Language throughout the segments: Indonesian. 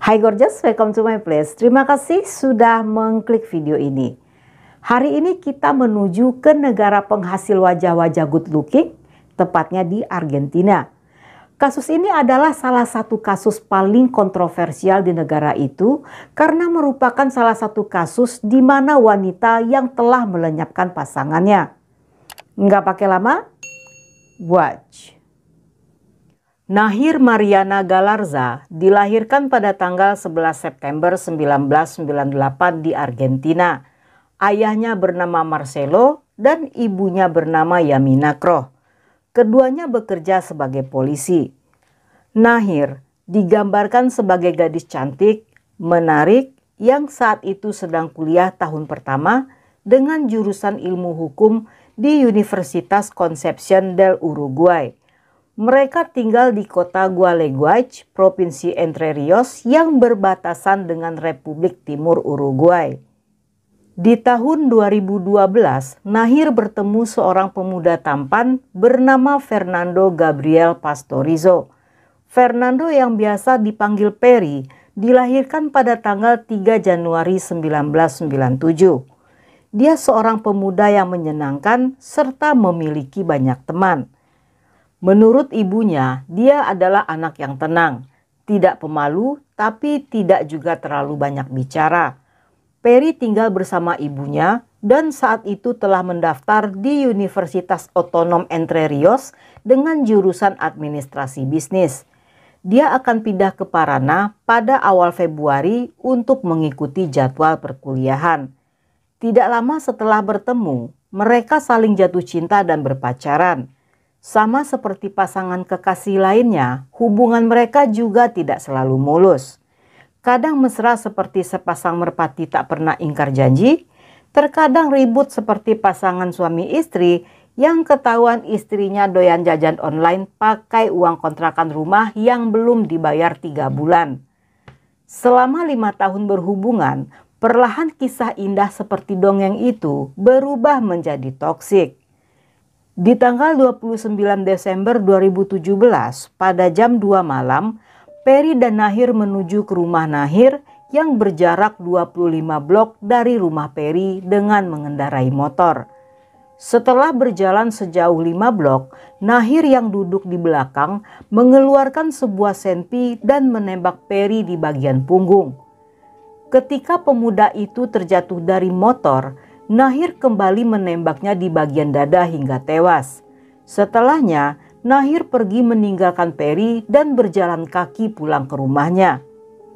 Hai gorgeous, welcome to my place. Terima kasih sudah mengklik video ini. Hari ini kita menuju ke negara penghasil wajah-wajah good looking, tepatnya di Argentina. Kasus ini adalah salah satu kasus paling kontroversial di negara itu karena merupakan salah satu kasus di mana wanita yang telah melenyapkan pasangannya. Nggak pakai lama, watch. Nahir Mariana Galarza dilahirkan pada tanggal 11 September 1998 di Argentina. Ayahnya bernama Marcelo dan ibunya bernama Yamina Kroh. Keduanya bekerja sebagai polisi. Nahir digambarkan sebagai gadis cantik, menarik, yang saat itu sedang kuliah tahun pertama dengan jurusan ilmu hukum di Universitas Concepción del Uruguay. Mereka tinggal di kota Gualeguaychú, Provinsi Entre Rios yang berbatasan dengan Republik Timur Uruguay. Di tahun 2012, Nahir bertemu seorang pemuda tampan bernama Fernando Gabriel Pastorizo. Fernando yang biasa dipanggil Peri, dilahirkan pada tanggal 3 Januari 1997. Dia seorang pemuda yang menyenangkan serta memiliki banyak teman. Menurut ibunya, dia adalah anak yang tenang, tidak pemalu, tapi tidak juga terlalu banyak bicara. Peri tinggal bersama ibunya dan saat itu telah mendaftar di Universitas Otonom Entre Rios dengan jurusan administrasi bisnis. Dia akan pindah ke Paraná pada awal Februari untuk mengikuti jadwal perkuliahan. Tidak lama setelah bertemu, mereka saling jatuh cinta dan berpacaran. Sama seperti pasangan kekasih lainnya, hubungan mereka juga tidak selalu mulus. Kadang mesra seperti sepasang merpati tak pernah ingkar janji, terkadang ribut seperti pasangan suami istri yang ketahuan istrinya doyan jajan online pakai uang kontrakan rumah yang belum dibayar 3 bulan. Selama 5 tahun berhubungan, perlahan kisah indah seperti dongeng itu berubah menjadi toksik. Di tanggal 29 Desember 2017 pada jam 2 malam, Peri dan Nahir menuju ke rumah Nahir yang berjarak 25 blok dari rumah Peri dengan mengendarai motor. Setelah berjalan sejauh 5 blok, Nahir yang duduk di belakang mengeluarkan sebuah senpi dan menembak Peri di bagian punggung. Ketika pemuda itu terjatuh dari motor, Nahir kembali menembaknya di bagian dada hingga tewas. Setelahnya, Nahir pergi meninggalkan Peri dan berjalan kaki pulang ke rumahnya.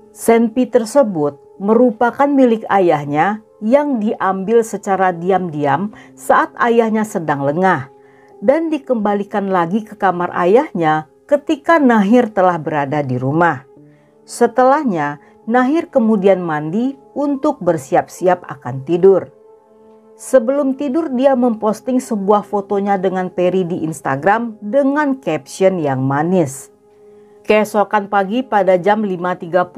Senpi tersebut merupakan milik ayahnya yang diambil secara diam-diam saat ayahnya sedang lengah dan dikembalikan lagi ke kamar ayahnya ketika Nahir telah berada di rumah. Setelahnya, Nahir kemudian mandi untuk bersiap-siap akan tidur. Sebelum tidur dia memposting sebuah fotonya dengan Peri di Instagram dengan caption yang manis. Keesokan pagi pada jam 5.30,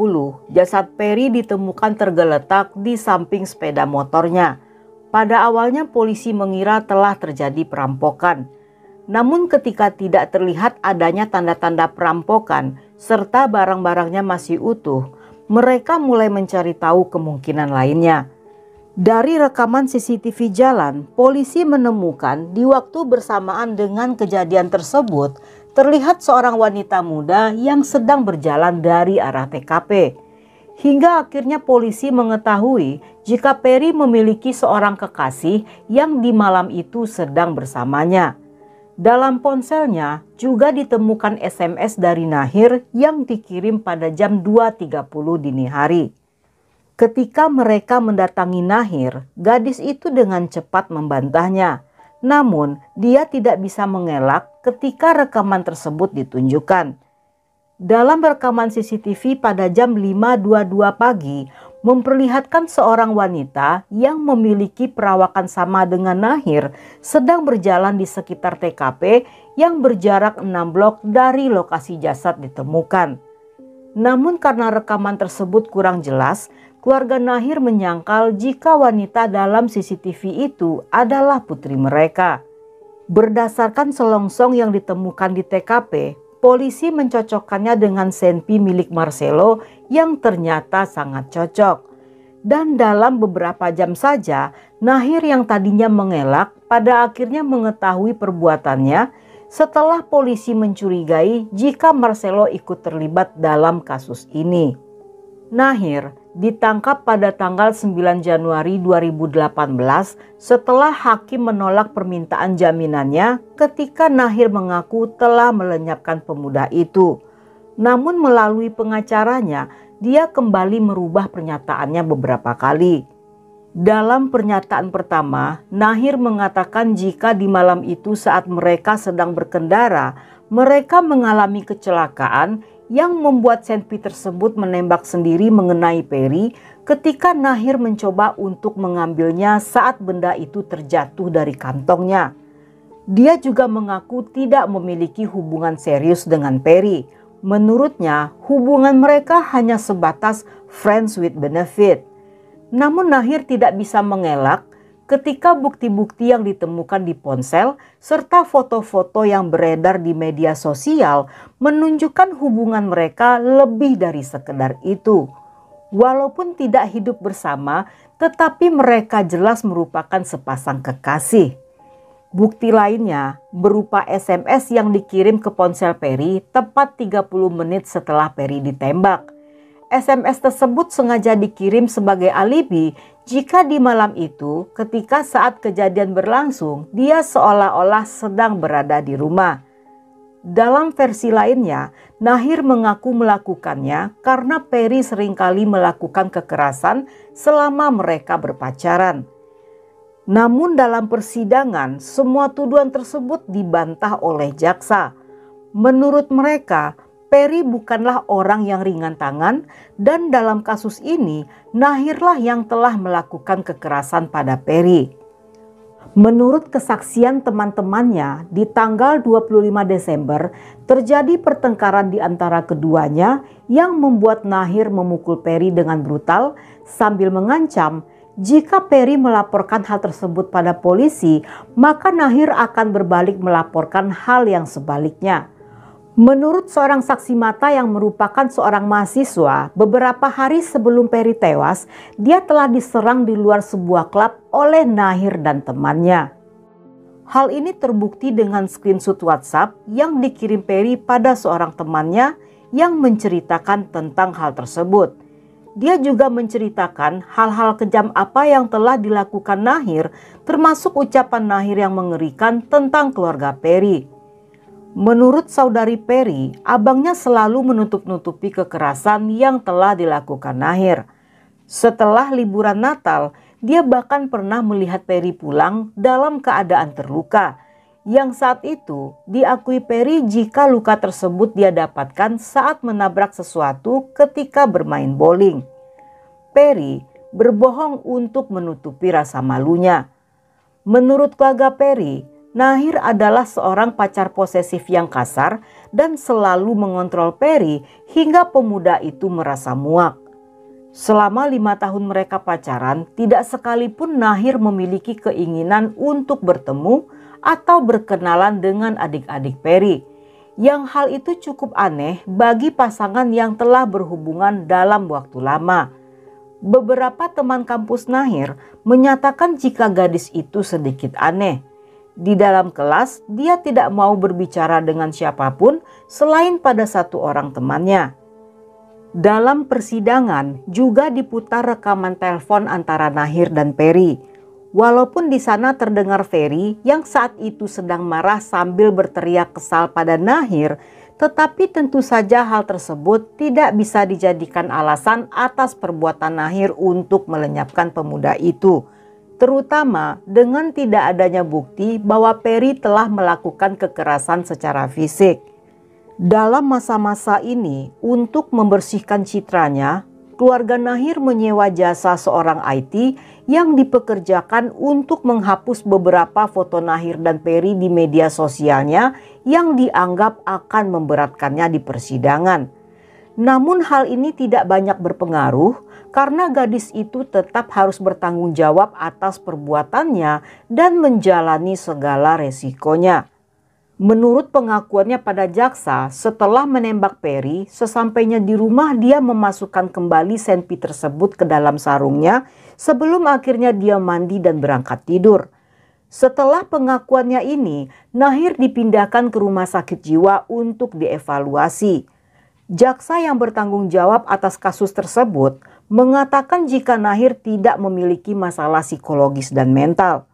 jasad Peri ditemukan tergeletak di samping sepeda motornya. Pada awalnya polisi mengira telah terjadi perampokan. Namun ketika tidak terlihat adanya tanda-tanda perampokan serta barang-barangnya masih utuh, mereka mulai mencari tahu kemungkinan lainnya. Dari rekaman CCTV jalan, polisi menemukan di waktu bersamaan dengan kejadian tersebut, terlihat seorang wanita muda yang sedang berjalan dari arah TKP. Hingga akhirnya polisi mengetahui jika Peri memiliki seorang kekasih yang di malam itu sedang bersamanya. Dalam ponselnya juga ditemukan SMS dari Nahir yang dikirim pada jam 2.30 dini hari. Ketika mereka mendatangi Nahir, gadis itu dengan cepat membantahnya. Namun, dia tidak bisa mengelak ketika rekaman tersebut ditunjukkan. Dalam rekaman CCTV pada jam 5.22 pagi, memperlihatkan seorang wanita yang memiliki perawakan sama dengan Nahir sedang berjalan di sekitar TKP yang berjarak 6 blok dari lokasi jasad ditemukan. Namun karena rekaman tersebut kurang jelas, keluarga Nahir menyangkal jika wanita dalam CCTV itu adalah putri mereka. Berdasarkan selongsong yang ditemukan di TKP, polisi mencocokkannya dengan senpi milik Marcelo yang ternyata sangat cocok. Dan dalam beberapa jam saja, Nahir yang tadinya mengelak pada akhirnya mengetahui perbuatannya setelah polisi mencurigai jika Marcelo ikut terlibat dalam kasus ini. Nahir ditangkap pada tanggal 9 Januari 2018 setelah hakim menolak permintaan jaminannya ketika Nahir mengaku telah melenyapkan pemuda itu. Namun melalui pengacaranya, dia kembali merubah pernyataannya beberapa kali. Dalam pernyataan pertama, Nahir mengatakan jika di malam itu saat mereka sedang berkendara, mereka mengalami kecelakaan yang membuat senpi tersebut menembak sendiri mengenai Perry ketika Nahir mencoba untuk mengambilnya saat benda itu terjatuh dari kantongnya. Dia juga mengaku tidak memiliki hubungan serius dengan Perry. Menurutnya, hubungan mereka hanya sebatas friends with benefit. Namun Nahir tidak bisa mengelak ketika bukti-bukti yang ditemukan di ponsel serta foto-foto yang beredar di media sosial menunjukkan hubungan mereka lebih dari sekedar itu. Walaupun tidak hidup bersama, tetapi mereka jelas merupakan sepasang kekasih. Bukti lainnya berupa SMS yang dikirim ke ponsel Perry tepat 30 menit setelah Perry ditembak. SMS tersebut sengaja dikirim sebagai alibi jika di malam itu ketika saat kejadian berlangsung dia seolah-olah sedang berada di rumah. Dalam versi lainnya, Nahir mengaku melakukannya karena Perry seringkali melakukan kekerasan selama mereka berpacaran. Namun dalam persidangan, semua tuduhan tersebut dibantah oleh jaksa. Menurut mereka, Perry bukanlah orang yang ringan tangan dan dalam kasus ini Nahirlah yang telah melakukan kekerasan pada Perry. Menurut kesaksian teman-temannya, di tanggal 25 Desember terjadi pertengkaran di antara keduanya yang membuat Nahir memukul Perry dengan brutal sambil mengancam jika Perry melaporkan hal tersebut pada polisi, maka Nahir akan berbalik melaporkan hal yang sebaliknya. Menurut seorang saksi mata yang merupakan seorang mahasiswa, beberapa hari sebelum Perry tewas, dia telah diserang di luar sebuah klub oleh Nahir dan temannya. Hal ini terbukti dengan screenshot WhatsApp yang dikirim Perry pada seorang temannya yang menceritakan tentang hal tersebut. Dia juga menceritakan hal-hal kejam apa yang telah dilakukan Nahir, termasuk ucapan Nahir yang mengerikan tentang keluarga Perry. Menurut saudari Perry, abangnya selalu menutup-nutupi kekerasan yang telah dilakukan Nahir. Setelah liburan Natal, dia bahkan pernah melihat Perry pulang dalam keadaan terluka. Yang saat itu diakui Perry jika luka tersebut dia dapatkan saat menabrak sesuatu ketika bermain bowling. Perry berbohong untuk menutupi rasa malunya. Menurut keluarga Perry, Nahir adalah seorang pacar posesif yang kasar dan selalu mengontrol Perry hingga pemuda itu merasa muak. Selama 5 tahun mereka pacaran, tidak sekalipun Nahir memiliki keinginan untuk bertemu atau berkenalan dengan adik-adik Perry. Yang hal itu cukup aneh bagi pasangan yang telah berhubungan dalam waktu lama. Beberapa teman kampus Nahir menyatakan jika gadis itu sedikit aneh. Di dalam kelas, dia tidak mau berbicara dengan siapapun selain pada satu orang temannya. Dalam persidangan juga diputar rekaman telepon antara Nahir dan Perry. Walaupun di sana terdengar Perry yang saat itu sedang marah sambil berteriak kesal pada Nahir, Tetapi tentu saja hal tersebut tidak bisa dijadikan alasan atas perbuatan Nahir untuk melenyapkan pemuda itu, terutama dengan tidak adanya bukti bahwa Peri telah melakukan kekerasan secara fisik. Dalam masa-masa ini, untuk membersihkan citranya, keluarga Nahir menyewa jasa seorang IT yang dipekerjakan untuk menghapus beberapa foto Nahir dan Peri di media sosialnya yang dianggap akan memberatkannya di persidangan. Namun hal ini tidak banyak berpengaruh karena gadis itu tetap harus bertanggung jawab atas perbuatannya dan menjalani segala resikonya. Menurut pengakuannya pada jaksa, setelah menembak Peri, sesampainya di rumah dia memasukkan kembali senpi tersebut ke dalam sarungnya sebelum akhirnya dia mandi dan berangkat tidur. Setelah pengakuannya ini, Nahir dipindahkan ke rumah sakit jiwa untuk dievaluasi. Jaksa yang bertanggung jawab atas kasus tersebut mengatakan jika Nahir tidak memiliki masalah psikologis dan mental.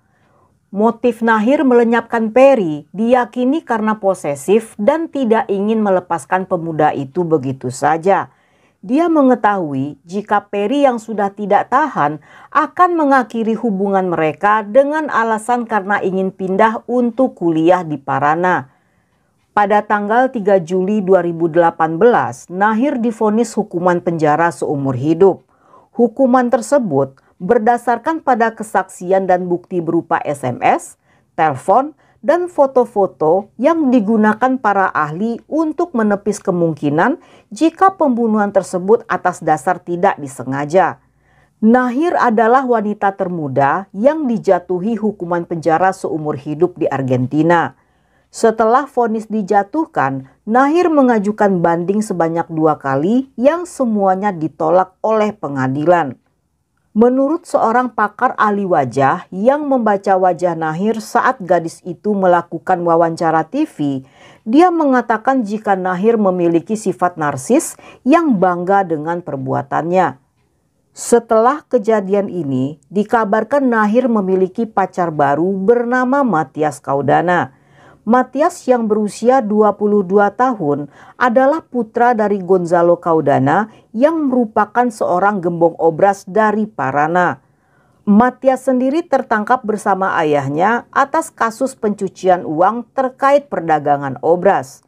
Motif Nahir melenyapkan Peri diyakini karena posesif dan tidak ingin melepaskan pemuda itu begitu saja. Dia mengetahui jika Peri yang sudah tidak tahan akan mengakhiri hubungan mereka dengan alasan karena ingin pindah untuk kuliah di Parana. Pada tanggal 3 Juli 2018, Nahir divonis hukuman penjara seumur hidup. Hukuman tersebut berdasarkan pada kesaksian dan bukti berupa SMS, telepon, dan foto-foto yang digunakan para ahli untuk menepis kemungkinan jika pembunuhan tersebut atas dasar tidak disengaja. Nahir adalah wanita termuda yang dijatuhi hukuman penjara seumur hidup di Argentina. Setelah vonis dijatuhkan, Nahir mengajukan banding sebanyak 2 kali yang semuanya ditolak oleh pengadilan. Menurut seorang pakar ahli wajah yang membaca wajah Nahir saat gadis itu melakukan wawancara TV, dia mengatakan jika Nahir memiliki sifat narsis yang bangga dengan perbuatannya. Setelah kejadian ini, dikabarkan Nahir memiliki pacar baru bernama Matias Caudana. Matias yang berusia 22 tahun adalah putra dari Gonzalo Caudana yang merupakan seorang gembong obras dari Parana. Matias sendiri tertangkap bersama ayahnya atas kasus pencucian uang terkait perdagangan obras.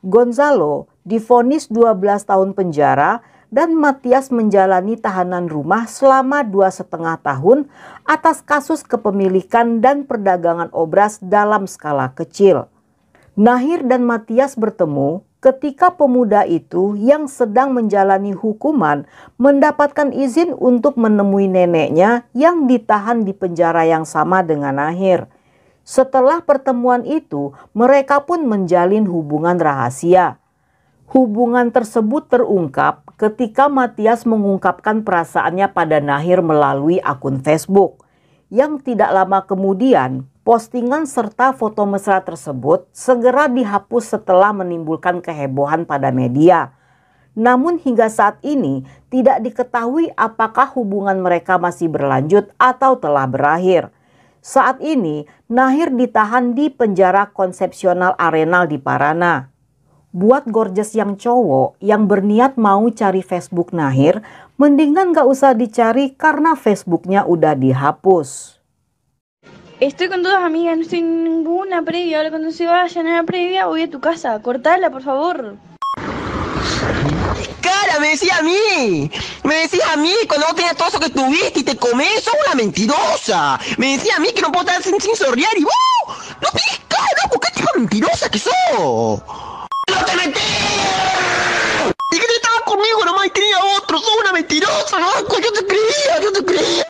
Gonzalo divonis 12 tahun penjara dan Matias menjalani tahanan rumah selama 2,5 tahun atas kasus kepemilikan dan perdagangan obras dalam skala kecil. Nahir dan Matias bertemu ketika pemuda itu yang sedang menjalani hukuman mendapatkan izin untuk menemui neneknya yang ditahan di penjara yang sama dengan Nahir. Setelah pertemuan itu, mereka pun menjalin hubungan rahasia. Hubungan tersebut terungkap ketika Matias mengungkapkan perasaannya pada Nahir melalui akun Facebook. Yang tidak lama kemudian, postingan serta foto mesra tersebut segera dihapus setelah menimbulkan kehebohan pada media. Namun hingga saat ini tidak diketahui apakah hubungan mereka masih berlanjut atau telah berakhir. Saat ini, Nahir ditahan di penjara Konsepsional Arenal di Parana. Buat gorgeous yang cowok yang berniat mau cari Facebook Nahir, mendingan gak usah dicari karena Facebooknya udah dihapus. Estoy con 2 amigas, no estoy en ninguna previa. Ahora cuando se vayan a la previa voy a tu casa. Cortala, por favor. Cara, me decís a mí. Me decís a mí cuando vos tenías todo eso que tuviste y te comés, sos una mentirosa. Me decís a mí que no puedo estar sin sorrear y vos no tenés cara, porque chica mentirosa que sos. ¡No te metí! Dije que estabas conmigo nomás y tenía otro. Sos una mentirosa, ¿no? Yo te creía, yo te creía.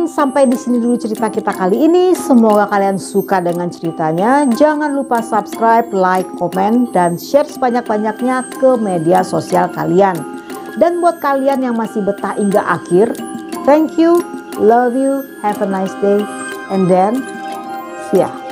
sampai di sini dulu cerita kita kali ini. Semoga kalian suka dengan ceritanya. Jangan lupa subscribe, like, komen, dan share sebanyak-banyaknya ke media sosial kalian. Dan buat kalian yang masih betah hingga akhir, thank you, love you, have a nice day, and then see ya.